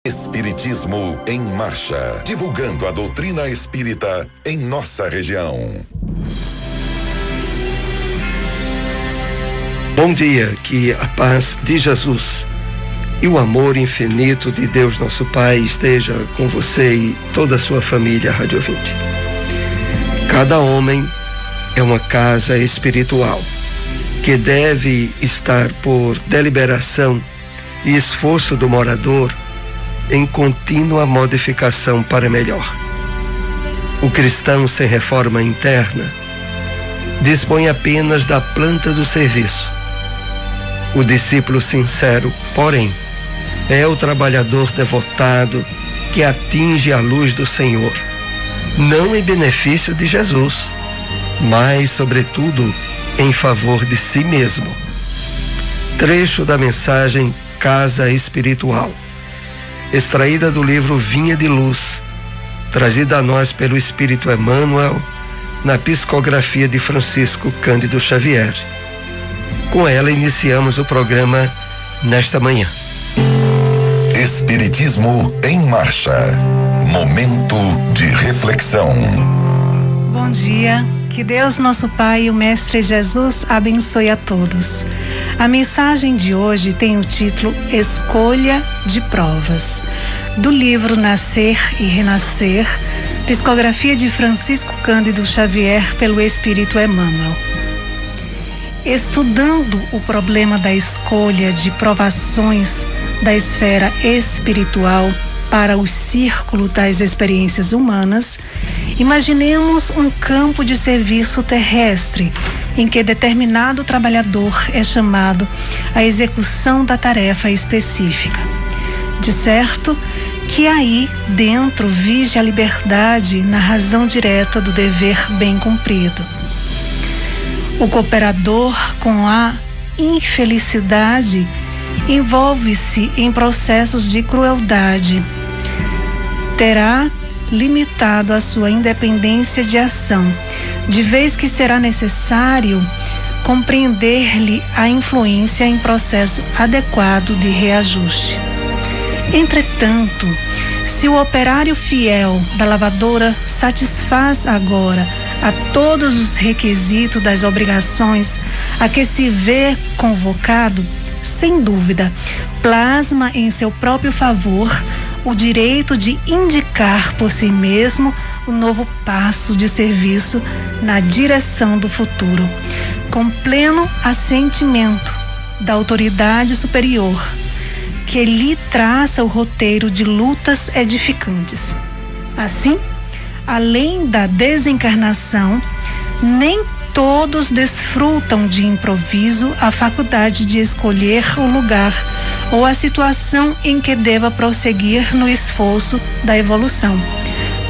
Espiritismo em Marcha, divulgando a doutrina espírita em nossa região. Bom dia, que a paz de Jesus e o amor infinito de Deus nosso Pai esteja com você e toda a sua família Rádio Ouvinte. Cada homem é uma casa espiritual que deve estar por deliberação e esforço do morador em contínua modificação para melhor. O cristão sem reforma interna dispõe apenas da planta do serviço. O discípulo sincero, porém, é o trabalhador devotado que atinge a luz do Senhor, não em benefício de Jesus, mas, sobretudo, em favor de si mesmo. Trecho da mensagem Casa Espiritual, extraída do livro Vinha de Luz, trazida a nós pelo Espírito Emmanuel, na psicografia de Francisco Cândido Xavier. Com ela iniciamos o programa nesta manhã. Espiritismo em Marcha, momento de reflexão. Bom dia, que Deus nosso Pai e o Mestre Jesus abençoe a todos. A mensagem de hoje tem o título Escolha de Provas, do livro Nascer e Renascer, psicografia de Francisco Cândido Xavier pelo Espírito Emmanuel. Estudando o problema da escolha de provações da esfera espiritual para o círculo das experiências humanas, imaginemos um campo de serviço terrestre em que determinado trabalhador é chamado à execução da tarefa específica. De certo que aí dentro vige a liberdade na razão direta do dever bem cumprido. O cooperador com a infelicidade envolve-se em processos de crueldade. Terá limitado a sua independência de ação, de vez que será necessário compreender-lhe a influência em processo adequado de reajuste. Entretanto, se o operário fiel da lavadora satisfaz agora a todos os requisitos das obrigações a que se vê convocado, sem dúvida, plasma em seu próprio favor o direito de indicar por si mesmo o novo passo de serviço na direção do futuro, com pleno assentimento da autoridade superior, que lhe traça o roteiro de lutas edificantes. Assim, além da desencarnação, nem todos desfrutam de improviso a faculdade de escolher o lugar ou a situação em que deva prosseguir no esforço da evolução,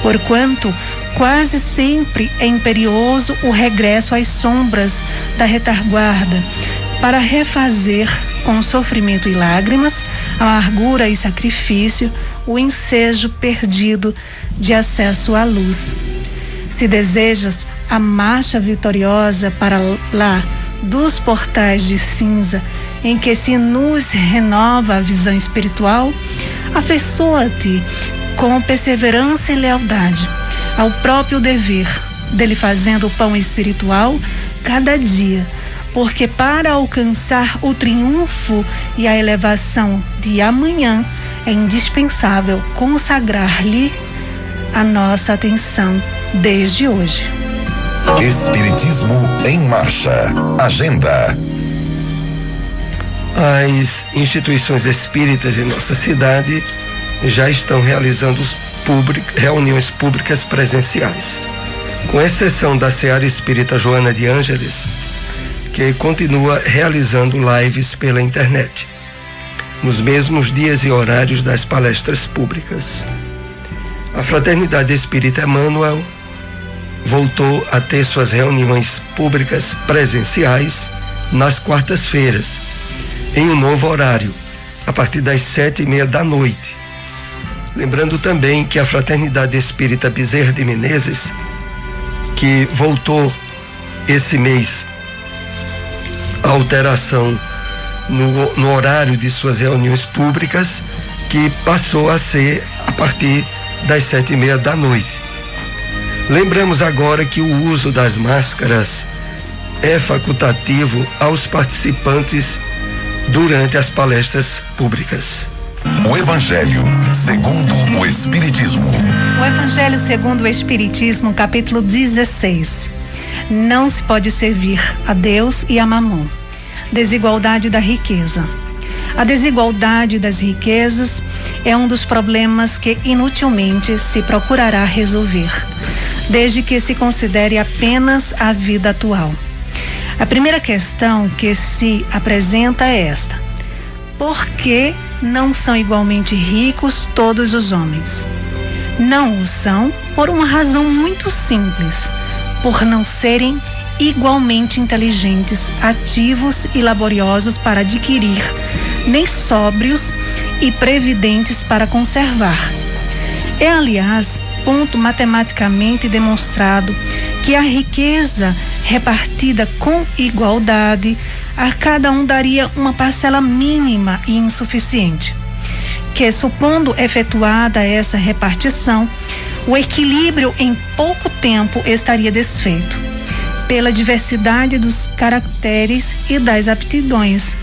porquanto quase sempre é imperioso o regresso às sombras da retaguarda para refazer com sofrimento e lágrimas, amargura e sacrifício, o ensejo perdido de acesso à luz. Se desejas a marcha vitoriosa para lá dos portais de cinza em que se nos renova a visão espiritual, afeiçoa-te com perseverança e lealdade ao próprio dever, dele fazendo o pão espiritual cada dia, porque para alcançar o triunfo e a elevação de amanhã é indispensável consagrar-lhe a nossa atenção desde hoje. Espiritismo em Marcha, agenda. As instituições espíritas em nossa cidade já estão realizando reuniões públicas presenciais, com exceção da Seara Espírita Joana de Ângeles, que continua realizando lives pela internet, nos mesmos dias e horários das palestras públicas. A Fraternidade Espírita Emmanuel voltou a ter suas reuniões públicas presenciais nas quartas-feiras, em um novo horário, a partir das 7:30 da noite. Lembrando também que a Fraternidade Espírita Bezerra de Menezes, que voltou esse mês a alteração no horário de suas reuniões públicas, que passou a ser a partir das 7h30 da noite. Lembramos agora que o uso das máscaras é facultativo aos participantes durante as palestras públicas. O Evangelho segundo o Espiritismo. O Evangelho segundo o Espiritismo, capítulo 16. Não se pode servir a Deus e a Mamon. Desigualdade da riqueza. A desigualdade das riquezas é um dos problemas que inutilmente se procurará resolver, desde que se considere apenas a vida atual. A primeira questão que se apresenta é esta: por que não são igualmente ricos todos os homens? Não o são por uma razão muito simples: por não serem igualmente inteligentes, ativos e laboriosos para adquirir, nem sóbrios e previdentes para conservar. É, aliás, ponto matematicamente demonstrado que a riqueza repartida com igualdade a cada um daria uma parcela mínima e insuficiente, que, supondo efetuada essa repartição, o equilíbrio em pouco tempo estaria desfeito, pela diversidade dos caracteres e das aptidões,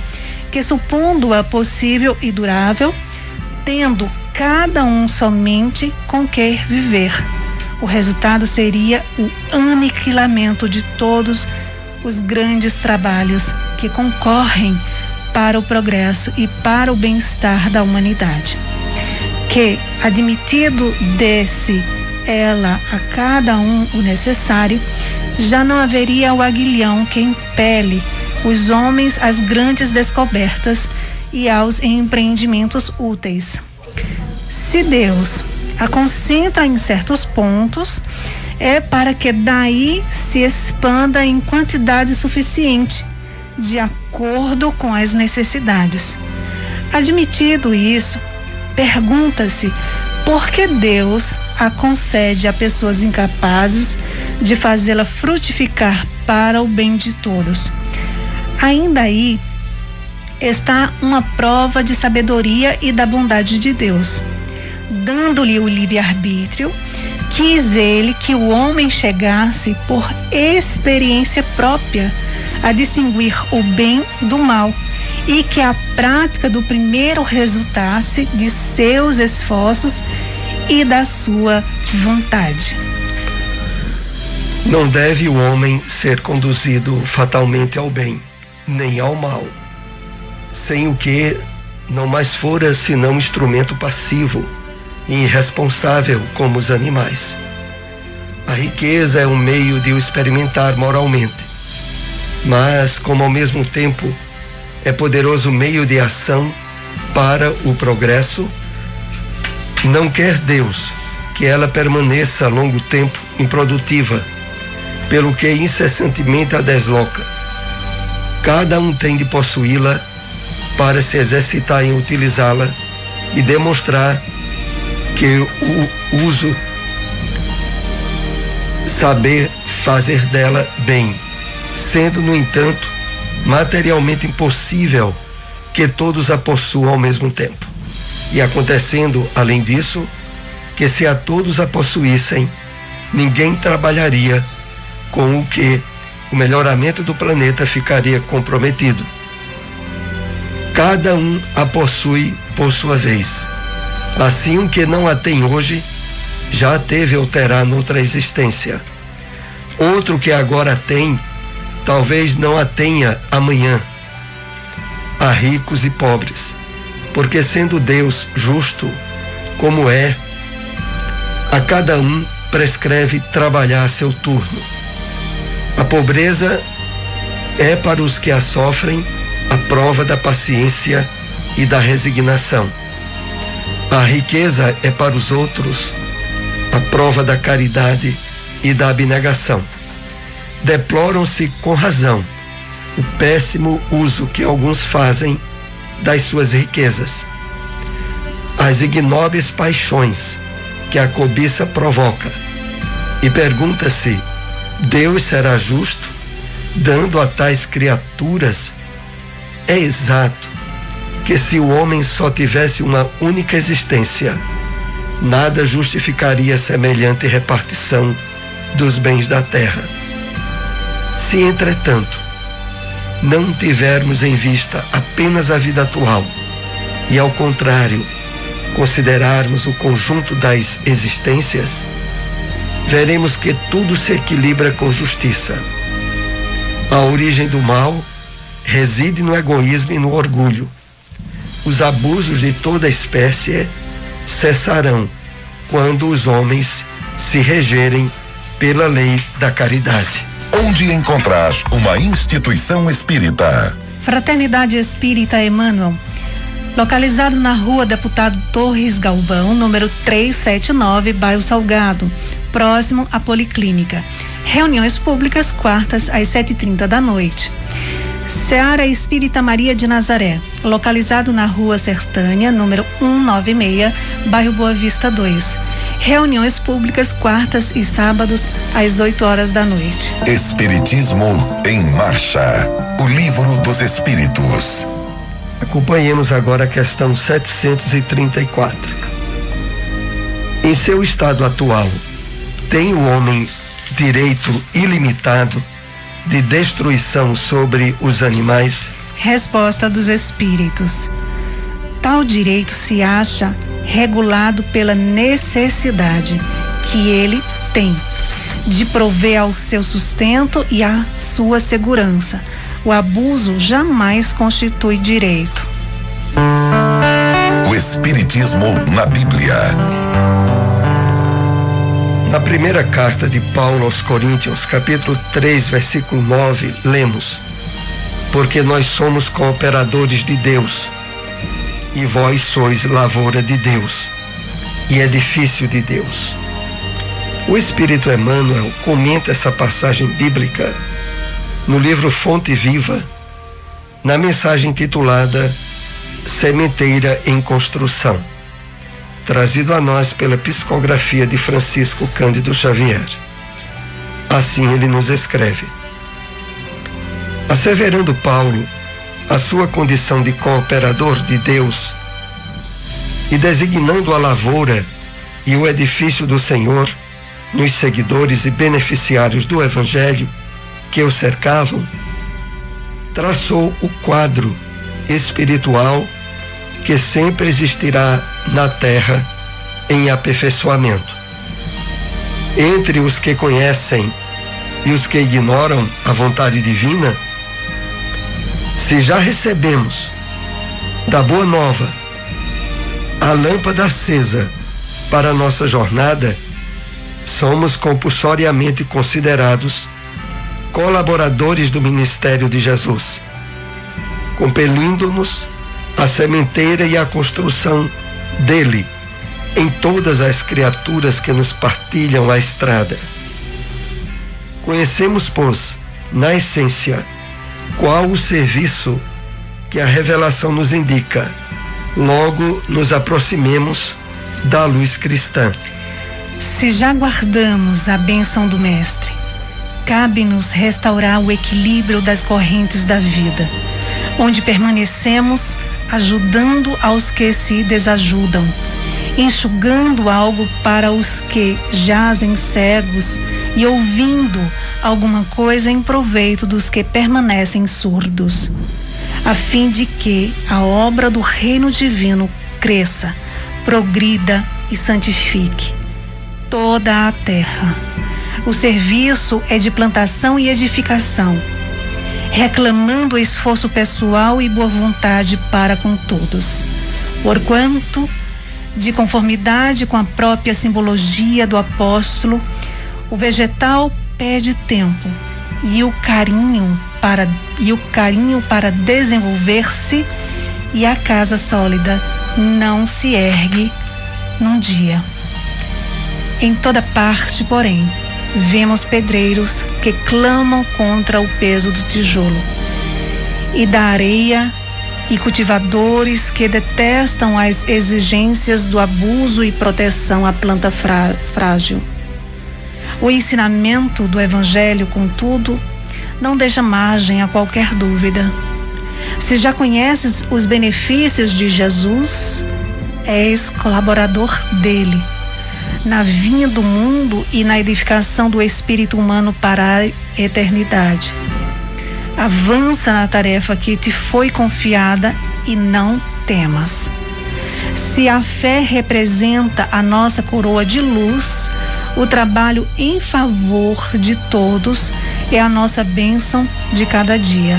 que, supondo-a possível e durável, tendo cada um somente com que viver, o resultado seria o aniquilamento de todos os grandes trabalhos que concorrem para o progresso e para o bem-estar da humanidade. Que, admitido desse ela a cada um o necessário, já não haveria o aguilhão que impele os homens às grandes descobertas e aos empreendimentos úteis. Se Deus a concentra em certos pontos, é para que daí se expanda em quantidade suficiente, de acordo com as necessidades. Admitido isso, pergunta-se por que Deus a concede a pessoas incapazes de fazê-la frutificar para o bem de todos. Ainda aí está uma prova de sabedoria e da bondade de Deus. Dando-lhe o livre-arbítrio, quis ele que o homem chegasse, por experiência própria, a distinguir o bem do mal, e que a prática do primeiro resultasse de seus esforços e da sua vontade. Não deve o homem ser conduzido fatalmente ao bem, nem ao mal, sem o que não mais fora senão instrumento passivo e irresponsável como os animais. A riqueza é um meio de o experimentar moralmente, mas como ao mesmo tempo é poderoso meio de ação para o progresso, não quer Deus que ela permaneça longo tempo improdutiva, pelo que incessantemente a desloca. Cada um tem de possuí-la para se exercitar em utilizá-la e demonstrar que o uso, saber fazer dela bem, sendo, no entanto, materialmente impossível que todos a possuam ao mesmo tempo. E acontecendo, além disso, que se a todos a possuíssem, ninguém trabalharia, com o que o melhoramento do planeta ficaria comprometido. Cada um a possui por sua vez. Assim, o que não a tem hoje, já a teve ou terá noutra existência. Outro que agora tem, talvez não a tenha amanhã. Há ricos e pobres, porque sendo Deus justo, como é, a cada um prescreve trabalhar a seu turno. A pobreza é para os que a sofrem a prova da paciência e da resignação. A riqueza é para os outros a prova da caridade e da abnegação. Deploram-se com razão o péssimo uso que alguns fazem das suas riquezas, as ignóbeis paixões que a cobiça provoca, e pergunta-se: Deus será justo, dando a tais criaturas? É exato que se o homem só tivesse uma única existência, nada justificaria semelhante repartição dos bens da terra. Se, entretanto, não tivermos em vista apenas a vida atual e, ao contrário, considerarmos o conjunto das existências, veremos que tudo se equilibra com justiça. A origem do mal reside no egoísmo e no orgulho. Os abusos de toda espécie cessarão quando os homens se regerem pela lei da caridade. Onde encontrar uma instituição espírita? Fraternidade Espírita Emmanuel, localizado na Rua Deputado Torres Galvão, número 379, bairro Salgado, próximo à Policlínica. Reuniões públicas quartas às 7h30 da noite. Seara Espírita Maria de Nazaré, localizado na Rua Sertânia, número 196, bairro Boa Vista 2. Reuniões públicas quartas e sábados às 8h da noite. Espiritismo em Marcha, o livro dos Espíritos. Acompanhemos agora a questão 734. Em seu estado atual, tem o homem direito ilimitado de destruição sobre os animais? Resposta dos Espíritos. Tal direito se acha regulado pela necessidade que ele tem de prover ao seu sustento e à sua segurança. O abuso jamais constitui direito. O Espiritismo na Bíblia. Na primeira carta de Paulo aos Coríntios, capítulo 3, versículo 9, lemos: porque nós somos cooperadores de Deus, e vós sois lavoura de Deus, e edifício de Deus. O Espírito Emmanuel comenta essa passagem bíblica no livro Fonte Viva, na mensagem titulada Sementeira em Construção, trazido a nós pela psicografia de Francisco Cândido Xavier. Assim ele nos escreve: asseverando Paulo a sua condição de cooperador de Deus e designando a lavoura e o edifício do Senhor nos seguidores e beneficiários do Evangelho que o cercavam, traçou o quadro espiritual que sempre existirá na terra em aperfeiçoamento. Entre os que conhecem e os que ignoram a vontade divina, se já recebemos da Boa Nova a lâmpada acesa para a nossa jornada, somos compulsoriamente considerados colaboradores do ministério de Jesus, compelindo-nos à sementeira e à construção dele em todas as criaturas que nos partilham a estrada. Conhecemos, pois, na essência, qual o serviço que a revelação nos indica, logo nos aproximemos da luz cristã. Se já guardamos a bênção do Mestre, cabe-nos restaurar o equilíbrio das correntes da vida, onde permanecemos ajudando aos que se desajudam, enxugando algo para os que jazem cegos e ouvindo alguma coisa em proveito dos que permanecem surdos, a fim de que a obra do reino divino cresça, progrida e santifique toda a terra. O serviço é de plantação e edificação, reclamando esforço pessoal e boa vontade para com todos, porquanto, de conformidade com a própria simbologia do apóstolo, o vegetal pede tempo e o carinho para desenvolver-se, e a casa sólida não se ergue num dia. Em toda parte, porém, vemos pedreiros que clamam contra o peso do tijolo e da areia, e cultivadores que detestam as exigências do abuso e proteção à planta frágil. O ensinamento do Evangelho, contudo, não deixa margem a qualquer dúvida. Se já conheces os benefícios de Jesus, és colaborador dele na vinha do mundo e na edificação do espírito humano para a eternidade. Avança na tarefa que te foi confiada e não temas. Se a fé representa a nossa coroa de luz, o trabalho em favor de todos é a nossa bênção de cada dia.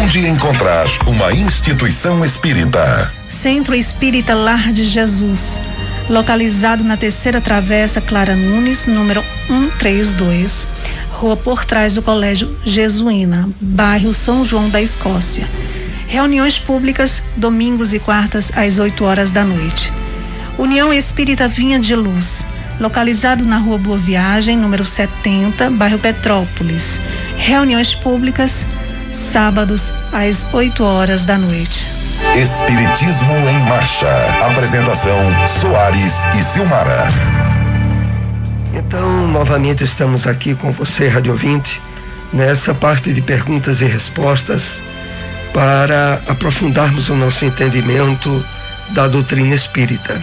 Onde encontrar uma instituição espírita? Centro Espírita Lar de Jesus, localizado na Terceira Travessa Clara Nunes, número 132, rua por trás do Colégio Jesuína, bairro São João da Escócia. Reuniões públicas, domingos e quartas, às 8 horas da noite. União Espírita Vinha de Luz, localizado na rua Boa Viagem, número 70, bairro Petrópolis. Reuniões públicas, sábados, às 8 horas da noite. Espiritismo em Marcha. Apresentação: Soares e Silmara. Então, novamente estamos aqui com você, rádio ouvinte, nessa parte de perguntas e respostas para aprofundarmos o nosso entendimento da doutrina espírita.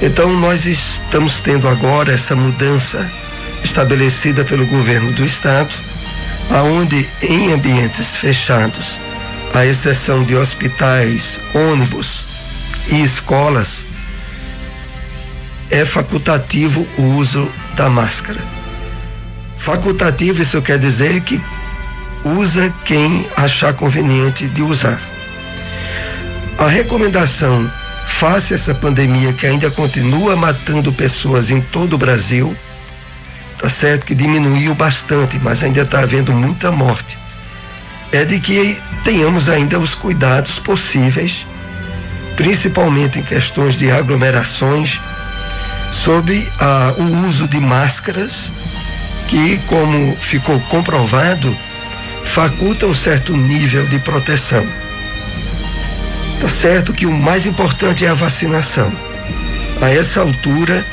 Então, nós estamos tendo agora essa mudança estabelecida pelo governo do estado, aonde em ambientes fechados, à exceção de hospitais, ônibus e escolas, é facultativo o uso da máscara. Facultativo, isso quer dizer que usa quem achar conveniente de usar. A recomendação face a essa pandemia que ainda continua matando pessoas em todo o Brasil, tá certo que diminuiu bastante, mas ainda está havendo muita morte, é de que tenhamos ainda os cuidados possíveis, principalmente em questões de aglomerações, sobre o uso de máscaras, que, como ficou comprovado, faculta um certo nível de proteção. Tá certo que o mais importante é a vacinação. A essa altura,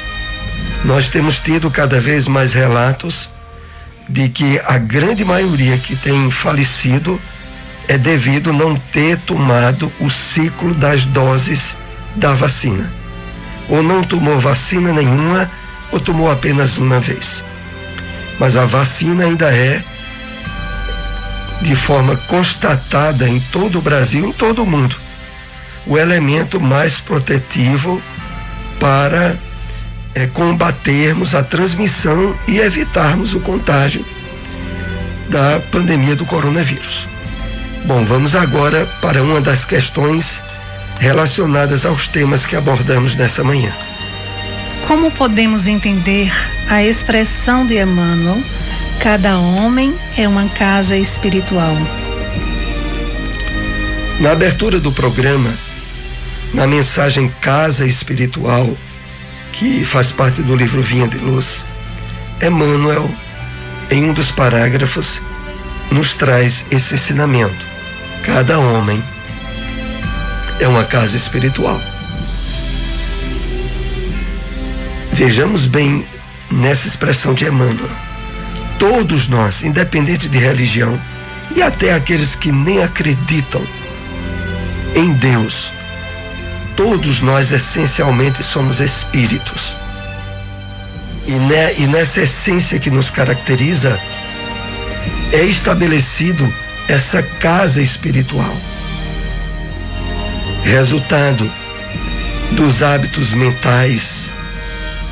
nós temos tido cada vez mais relatos de que a grande maioria que tem falecido é devido não ter tomado o ciclo das doses da vacina. Ou não tomou vacina nenhuma, ou tomou apenas uma vez. Mas a vacina ainda é, de forma constatada em todo o Brasil, em todo o mundo, o elemento mais protetivo para combatermos a transmissão e evitarmos o contágio da pandemia do coronavírus. Bom, vamos agora para uma das questões relacionadas aos temas que abordamos nessa manhã. Como podemos entender a expressão de Emmanuel, cada homem é uma casa espiritual? Na abertura do programa, na mensagem Casa Espiritual, que faz parte do livro Vinha de Luz, Emmanuel, em um dos parágrafos, nos traz esse ensinamento. Cada homem é uma casa espiritual. Vejamos bem nessa expressão de Emmanuel. Todos nós, independente de religião, e até aqueles que nem acreditam em Deus, todos nós essencialmente somos espíritos. E nessa essência que nos caracteriza, é estabelecido essa casa espiritual. Resultado dos hábitos mentais,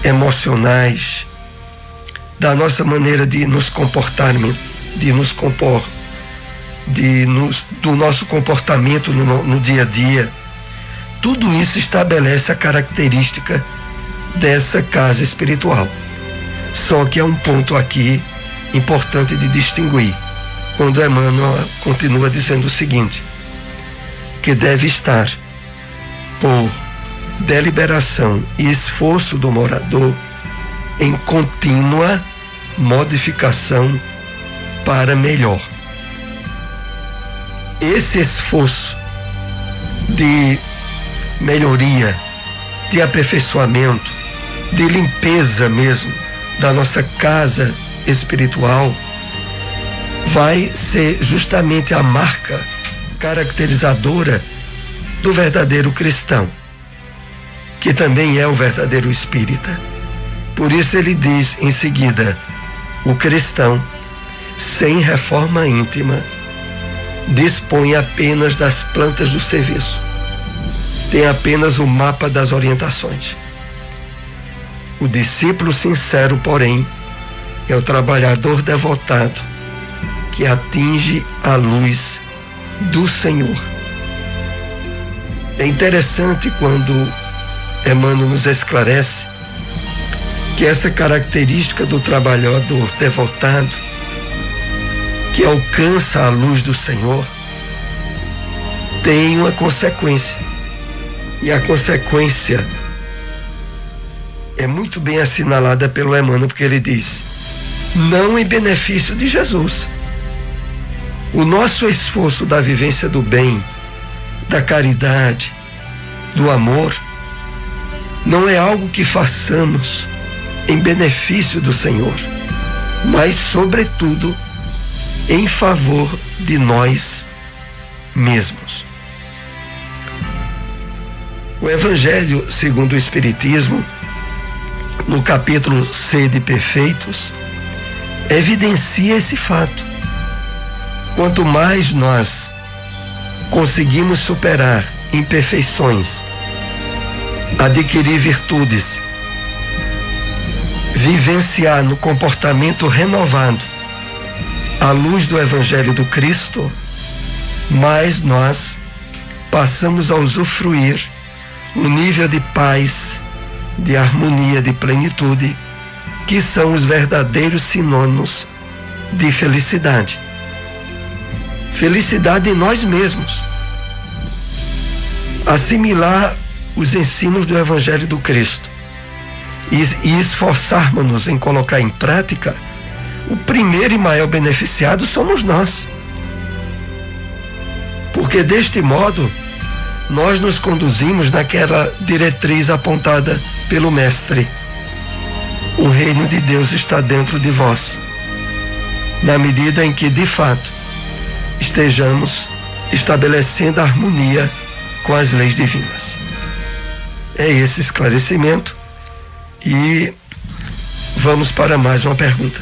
emocionais, da nossa maneira de nos comportar, do nosso comportamento no dia a dia. Tudo isso estabelece a característica dessa casa espiritual. Só que é um ponto aqui importante de distinguir, quando Emmanuel continua dizendo o seguinte, que deve estar por deliberação e esforço do morador em contínua modificação para melhor. Esse esforço de melhoria, de aperfeiçoamento, de limpeza mesmo da nossa casa espiritual vai ser justamente a marca caracterizadora do verdadeiro cristão, que também é o verdadeiro espírita. Por isso ele diz em seguida: o cristão, sem reforma íntima, dispõe apenas das plantas do serviço. Tem apenas o mapa das orientações. O discípulo sincero, porém, é o trabalhador devotado que atinge a luz do Senhor. É interessante quando Emmanuel nos esclarece que essa característica do trabalhador devotado, que alcança a luz do Senhor, tem uma consequência. E a consequência é muito bem assinalada pelo Emmanuel, porque ele diz: não em benefício de Jesus. O nosso esforço da vivência do bem, da caridade, do amor, não é algo que façamos em benefício do Senhor, mas, sobretudo, em favor de nós mesmos. O Evangelho segundo o Espiritismo, no capítulo Sede Perfeitos, evidencia esse fato. Quanto mais nós conseguimos superar imperfeições, adquirir virtudes, vivenciar no comportamento renovado a luz do Evangelho do Cristo, mais nós passamos a usufruir um nível de paz, de harmonia, de plenitude, que são os verdadeiros sinônimos de felicidade. Felicidade em nós mesmos. Assimilar os ensinos do Evangelho do Cristo e esforçarmos-nos em colocar em prática, o primeiro e maior beneficiado somos nós. Porque deste modo, nós nos conduzimos naquela diretriz apontada pelo Mestre: o reino de Deus está dentro de vós, na medida em que, de fato, estejamos estabelecendo a harmonia com as leis divinas. É esse esclarecimento, e vamos para mais uma pergunta.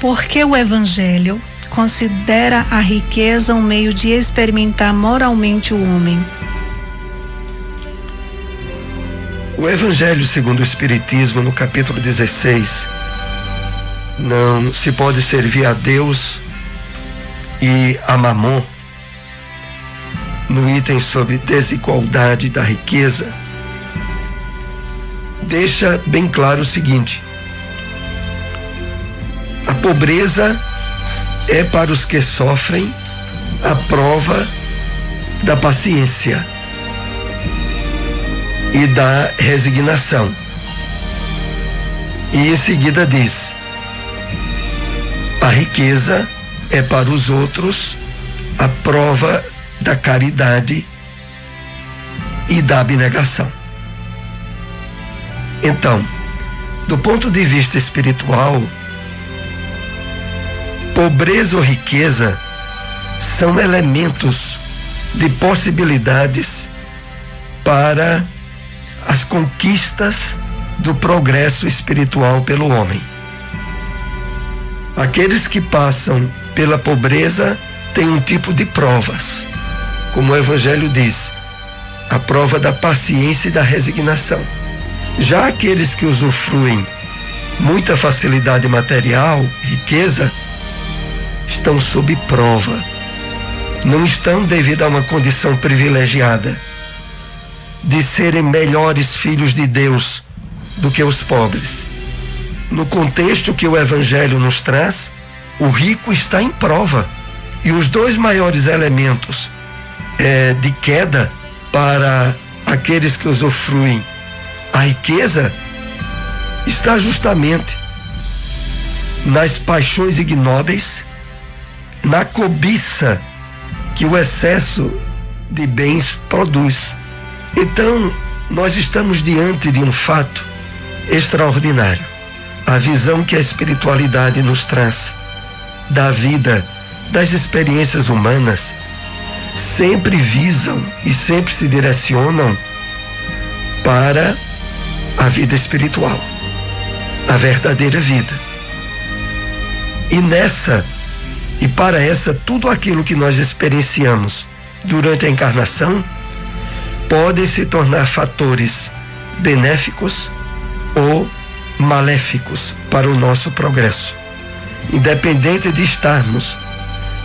Por que o Evangelho considera a riqueza um meio de experimentar moralmente o homem? O Evangelho segundo o Espiritismo, no capítulo 16, não se pode servir a Deus e a Mamon, no item sobre desigualdade da riqueza, deixa bem claro o seguinte: a pobreza é para os que sofrem a prova da paciência e da resignação. E em seguida diz: a riqueza é para os outros a prova da caridade e da abnegação. Então, do ponto de vista espiritual, pobreza ou riqueza são elementos de possibilidades para as conquistas do progresso espiritual pelo homem. Aqueles que passam pela pobreza têm um tipo de provas, como o Evangelho diz, a prova da paciência e da resignação. Já aqueles que usufruem muita facilidade material, riqueza, estão sob prova. Não estão devido a uma condição privilegiada de serem melhores filhos de Deus do que os pobres. No contexto que o Evangelho nos traz, o rico está em prova. E os dois maiores elementos de queda para aqueles que usufruem a riqueza está justamente nas paixões ignóbeis, na cobiça que o excesso de bens produz. Então, nós estamos diante de um fato extraordinário. A visão que a espiritualidade nos traz da vida, das experiências humanas, sempre visam e sempre se direcionam para a vida espiritual, a verdadeira vida. E para essa, tudo aquilo que nós experienciamos durante a encarnação podem se tornar fatores benéficos ou maléficos para o nosso progresso, independente de estarmos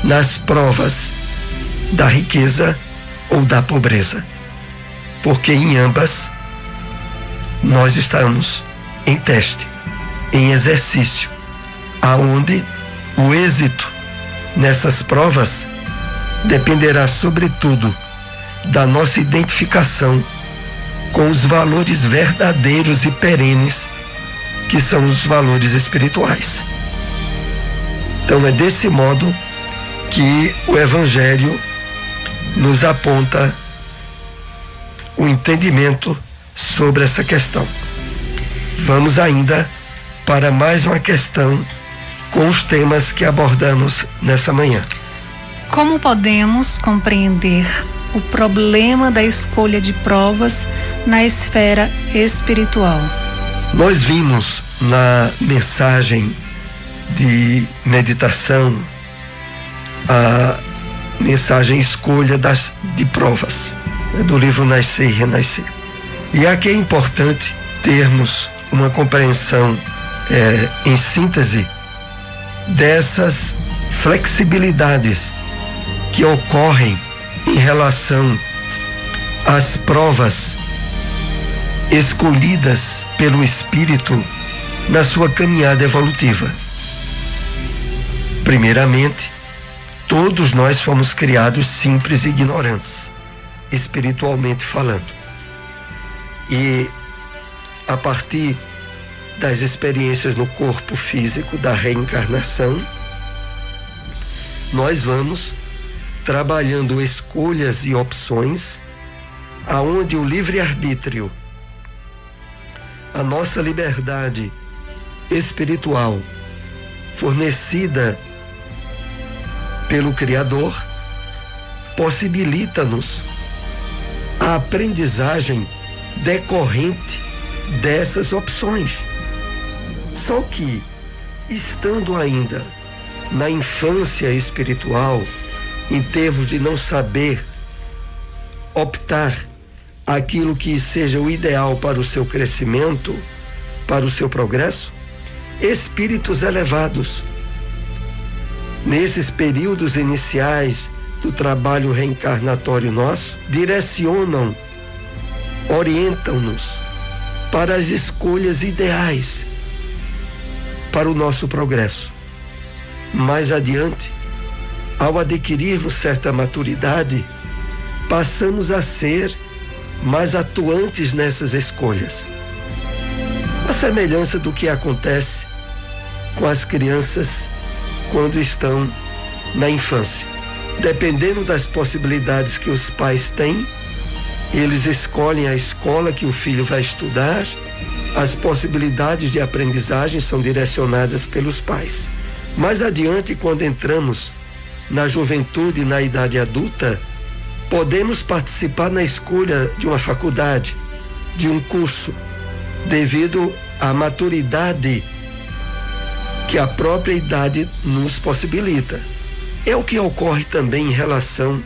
nas provas da riqueza ou da pobreza, porque em ambas nós estamos em teste, em exercício, aonde o êxito nessas provas dependerá sobretudo da nossa identificação com os valores verdadeiros e perenes, que são os valores espirituais. Então é desse modo que o Evangelho nos aponta o entendimento sobre essa questão. Vamos ainda para mais uma questão com os temas que abordamos nessa manhã. Como podemos compreender o problema da escolha de provas na esfera espiritual? Nós vimos na mensagem de meditação a mensagem escolha de provas, do livro Nascer e Renascer. E aqui é importante termos uma compreensão em síntese dessas flexibilidades que ocorrem em relação às provas escolhidas pelo espírito na sua caminhada evolutiva. Primeiramente, todos nós fomos criados simples e ignorantes, espiritualmente falando. E a partir das experiências no corpo físico, da reencarnação, nós vamos trabalhando escolhas e opções, aonde o livre-arbítrio, a nossa liberdade espiritual fornecida pelo Criador, possibilita-nos a aprendizagem decorrente dessas opções. Só que, estando ainda na infância espiritual, em termos de não saber optar aquilo que seja o ideal para o seu crescimento, para o seu progresso, espíritos elevados, nesses períodos iniciais do trabalho reencarnatório nosso, direcionam, orientam-nos para as escolhas ideais para o nosso progresso. Mais adiante, ao adquirirmos certa maturidade, passamos a ser mais atuantes nessas escolhas. A semelhança do que acontece com as crianças quando estão na infância. Dependendo das possibilidades que os pais têm, eles escolhem a escola que o filho vai estudar, as possibilidades de aprendizagem são direcionadas pelos pais. Mais adiante, quando entramos na juventude e na idade adulta, podemos participar na escolha de uma faculdade, de um curso, devido à maturidade que a própria idade nos possibilita. É o que ocorre também em relação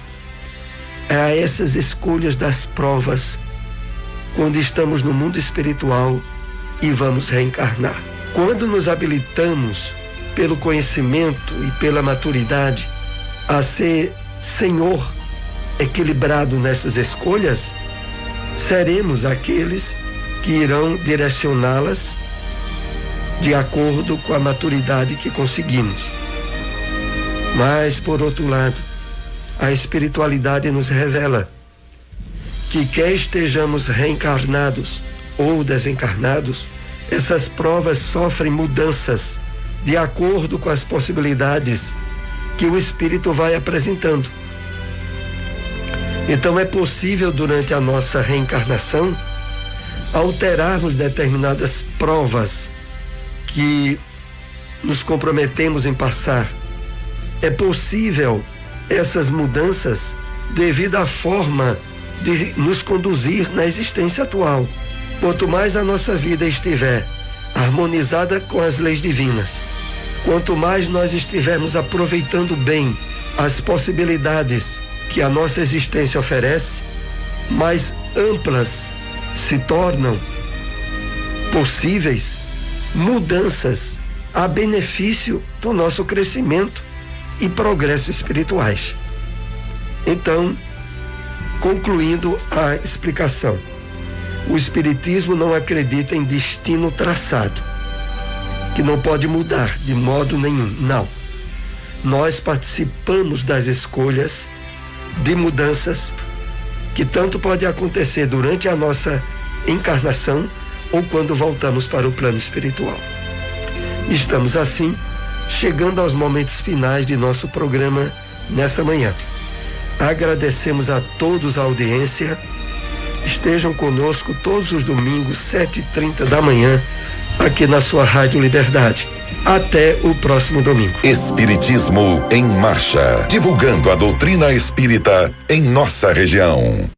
a essas escolhas das provas, quando estamos no mundo espiritual e vamos reencarnar. Quando nos habilitamos pelo conhecimento e pela maturidade a ser senhor equilibrado nessas escolhas, seremos aqueles que irão direcioná-las de acordo com a maturidade que conseguimos. Mas, por outro lado, a espiritualidade nos revela que quer estejamos reencarnados ou desencarnados, essas provas sofrem mudanças de acordo com as possibilidades que o espírito vai apresentando. Então é possível, durante a nossa reencarnação, alterarmos determinadas provas que nos comprometemos em passar. É possível essas mudanças devido à forma de nos conduzir na existência atual. Quanto mais a nossa vida estiver harmonizada com as leis divinas, quanto mais nós estivermos aproveitando bem as possibilidades que a nossa existência oferece, mais amplas se tornam possíveis mudanças a benefício do nosso crescimento e progresso espirituais. Então, concluindo a explicação, o Espiritismo não acredita em destino traçado, que não pode mudar de modo nenhum. Não. Nós participamos das escolhas de mudanças que tanto pode acontecer durante a nossa encarnação ou quando voltamos para o plano espiritual. Estamos assim chegando aos momentos finais de nosso programa nessa manhã. Agradecemos a todos a audiência. Estejam conosco todos os domingos, 7h30 da manhã, aqui na sua Rádio Liberdade. Até o próximo domingo. Espiritismo em Marcha. Divulgando a doutrina espírita em nossa região.